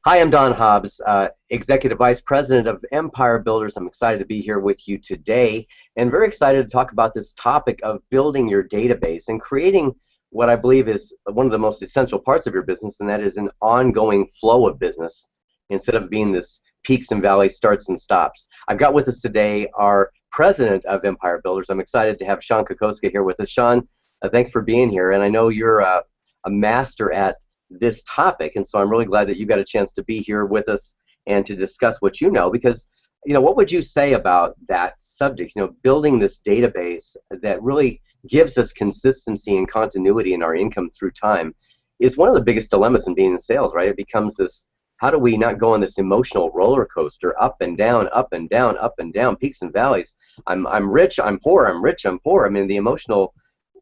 Hi, I'm Don Hobbs, Executive Vice President of Empire Builders. I'm excited to be here with you today and very excited to talk about this topic of building your database and creating what I believe is one of the most essential parts of your business, and that is an ongoing flow of business instead of being this peaks and valleys, starts and stops. I've got with us today our President of Empire Builders. I'm excited to have Sean Kokoska here with us. Sean, thanks for being here, and I know you're a master at this topic, and so I'm really glad that you got a chance to be here with us and to discuss what you know, because what would you say about that subject, building this database that really gives us consistency and continuity in our income through time is one of the biggest dilemmas in being in sales, right? It becomes this, how do we not go on this emotional roller coaster, up and down, up and down, up and down, peaks and valleys. I'm rich, I'm poor, I'm rich, I'm poor. I mean, the emotional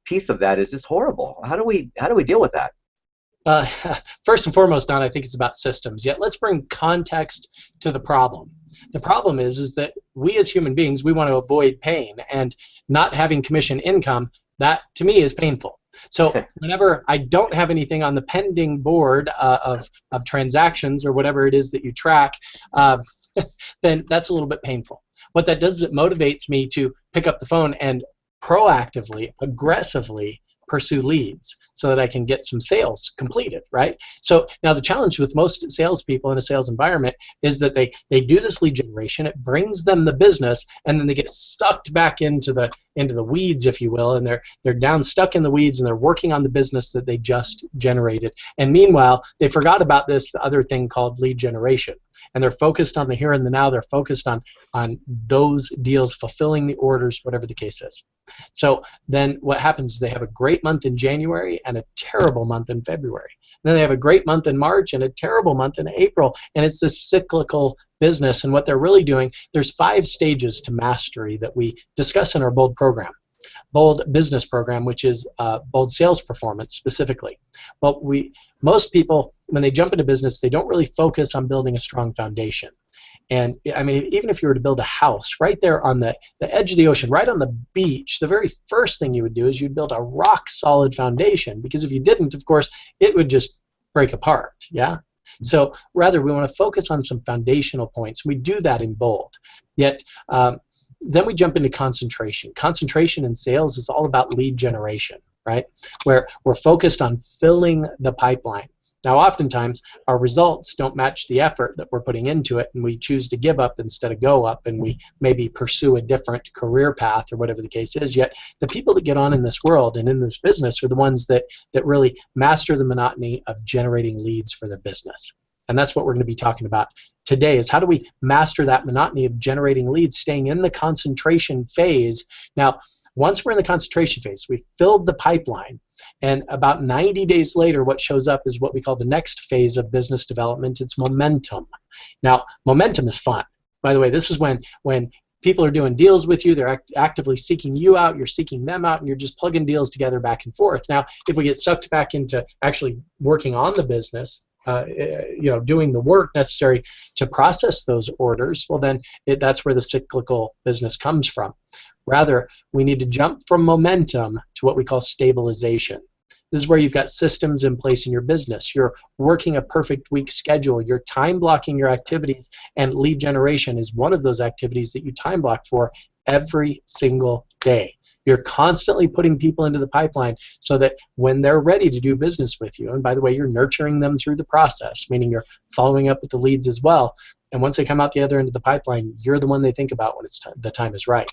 piece of that is just horrible. How do we deal with that? First and foremost, Don, I think it's about systems. Yet let's bring context to the problem. The problem is that we as human beings, we want to avoid pain, and not having commission income, that to me is painful. So whenever I don't have anything on the pending board of transactions or whatever it is that you track, then that's a little bit painful. What that does is it motivates me to pick up the phone and proactively, aggressively pursue leads so that I can get some sales completed, right? So now the challenge with most salespeople in a sales environment is that they do this lead generation, it brings them the business, and then they get sucked back into the weeds, if you will, and they're down stuck in the weeds and they're working on the business that they just generated. And meanwhile, they forgot about this other thing called lead generation. And they're focused on the here and the now. They're focused on those deals, fulfilling the orders, whatever the case is. So then what happens is they have a great month in January and a terrible month in February. And then they have a great month in March and a terrible month in April. And it's this cyclical business. And what they're really doing, there's 5 stages to mastery that we discuss in our BOLD program. BOLD business program, which is BOLD sales performance specifically. Well, most people, when they jump into business, they don't really focus on building a strong foundation. And I mean, even if you were to build a house right there on the edge of the ocean, right on the beach, the very first thing you would do is you'd build a rock solid foundation, because if you didn't, of course, it would just break apart, yeah? So rather, we want to focus on some foundational points. We do that in BOLD. Yet, then we jump into concentration. Concentration in sales is all about lead generation, right? Where we're focused on filling the pipeline. Now, oftentimes, our results don't match the effort that we're putting into it, and we choose to give up instead of go up, and we maybe pursue a different career path or whatever the case is. Yet, the people that get on in this world and in this business are the ones that really master the monotony of generating leads for their business. And that's what we're going to be talking about today, is how do we master that monotony of generating leads, staying in the concentration phase. Now, once we're in the concentration phase, we've filled the pipeline, and about 90 days later, what shows up is what we call the next phase of business development. It's momentum. Now, momentum is fun. By the way, this is when people are doing deals with you, they're actively seeking you out, you're seeking them out, and you're just plugging deals together back and forth. Now, if we get sucked back into actually working on the business, doing the work necessary to process those orders, well then that's where the cyclical business comes from. Rather, we need to jump from momentum to what we call stabilization. This is where you've got systems in place in your business. You're working a perfect week schedule. You're time blocking your activities, and lead generation is one of those activities that you time block for every single day. You're constantly putting people into the pipeline so that when they're ready to do business with you, and by the way, you're nurturing them through the process, meaning you're following up with the leads as well, and once they come out the other end of the pipeline, you're the one they think about when the time is right.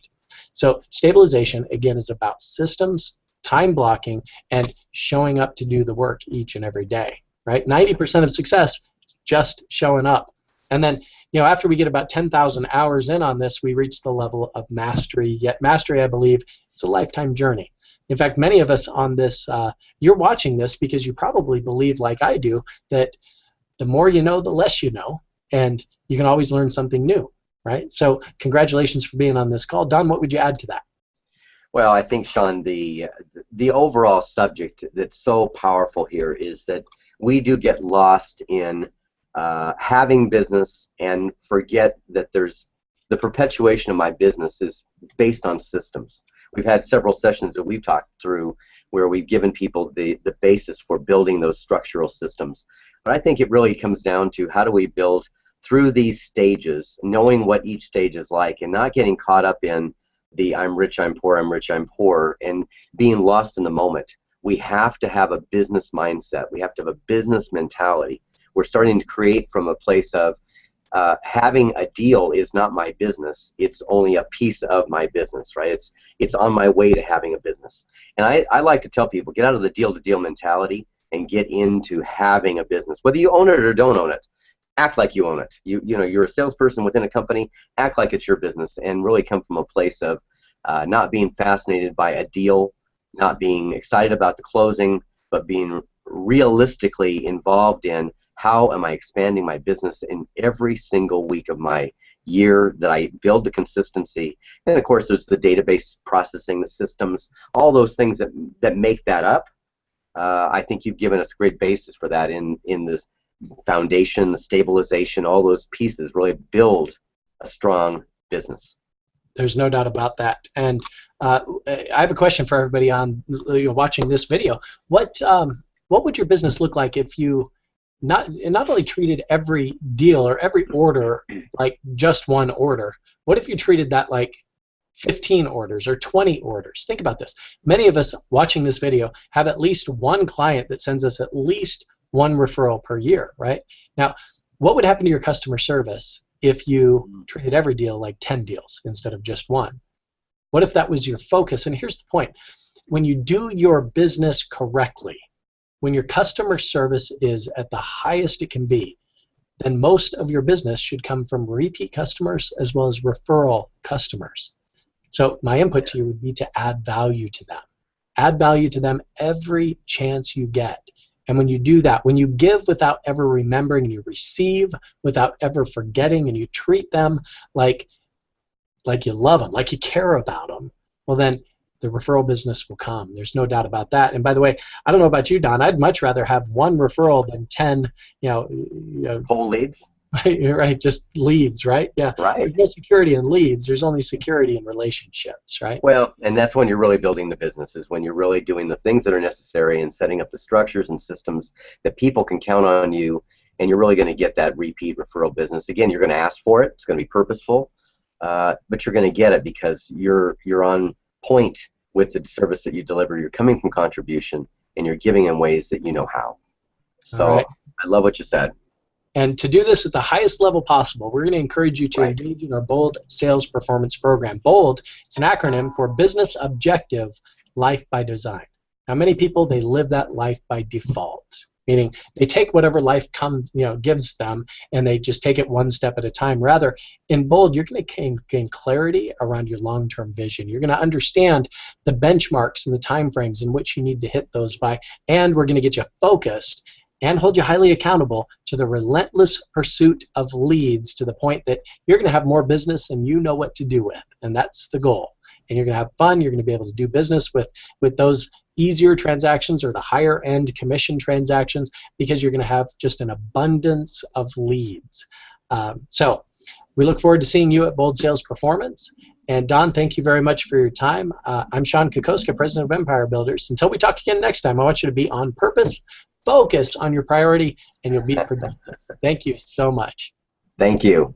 So stabilization, again, is about systems, time blocking, and showing up to do the work each and every day, right? 90% of success is just showing up. And then, after we get about 10,000 hours in on this, we reach the level of mastery. Yet mastery, I believe, it's a lifetime journey. In fact, many of us on this, you're watching this because you probably believe, like I do, that the more you know, the less you know, and you can always learn something new, right? So congratulations for being on this call. Don, what would you add to that? Well, I think, Sean, the overall subject that's so powerful here is that we do get lost in having business and forget that there's the perpetuation of my business is based on systems. we've had several sessions that we've talked through where we've given people the basis for building those structural systems. But I think it really comes down to how do we build through these stages, knowing what each stage is like, and not getting caught up in the I'm rich, I'm poor, I'm rich, I'm poor, and being lost in the moment. We have to have a business mindset. We have to have a business mentality. We're starting to create from a place of having a deal is not my business. It's only a piece of my business, right? It's on my way to having a business. And I like to tell people, get out of the deal-to-deal mentality and get into having a business. Whether you own it or don't own it, act like you own it. You know, you're a salesperson within a company, act like it's your business, and really come from a place of not being fascinated by a deal, not being excited about the closing, but being realistically involved in how am I expanding my business in every single week of my year, that I build the consistency. And of course there's the database processing, the systems, all those things that make that up. I think you've given us a great basis for that in this foundation, the stabilization, all those pieces really build a strong business. There's no doubt about that. And I have a question for everybody on watching this video. What would your business look like if you not only treated every deal or every order like just one order? What if you treated that like 15 orders or 20 orders? Think about this. Many of us watching this video have at least one client that sends us at least one referral per year, right? Now, what would happen to your customer service if you treated every deal like 10 deals instead of just one? What if that was your focus? And here's the point. When you do your business correctly, when your customer service is at the highest it can be, then most of your business should come from repeat customers as well as referral customers. So my input to you would be to add value to them. Add value to them every chance you get. And when you do that, when you give without ever remembering, and you receive without ever forgetting, and you treat them like you love them, like you care about them, well then the referral business will come. There's no doubt about that. And by the way, I don't know about you, Don, I'd much rather have one referral than 10, whole leads. Right, just leads, right? Yeah. Right. There's no security in leads. There's only security in relationships, right? Well, and that's when you're really building the business, is when you're really doing the things that are necessary and setting up the structures and systems that people can count on you, and you're really going to get that repeat referral business. Again, you're going to ask for it. It's going to be purposeful, but you're going to get it because you're on point with the service that you deliver. You're coming from contribution, and you're giving in ways that you know how. So right. I love what you said. And to do this at the highest level possible, we're going to encourage you to engage in our BOLD Sales Performance Program. BOLD, it's an acronym for Business Objective Life by Design. Now, many people, they live that life by default, meaning they take whatever life gives them, and they just take it one step at a time. Rather, in BOLD, you're going to gain clarity around your long-term vision. You're going to understand the benchmarks and the time frames in which you need to hit those by, and we're going to get you focused and hold you highly accountable to the relentless pursuit of leads, to the point that you're going to have more business than you know what to do with, and that's the goal. And you're going to have fun. You're going to be able to do business with those easier transactions or the higher end commission transactions, because you're going to have just an abundance of leads. So we look forward to seeing you at BOLD Sales Performance. And Don, thank you very much for your time. I'm Sean Kokoska, President of Empire Builders. Until we talk again next time, I want you to be on purpose, focused on your priority, and you'll be productive. Thank you so much. Thank you.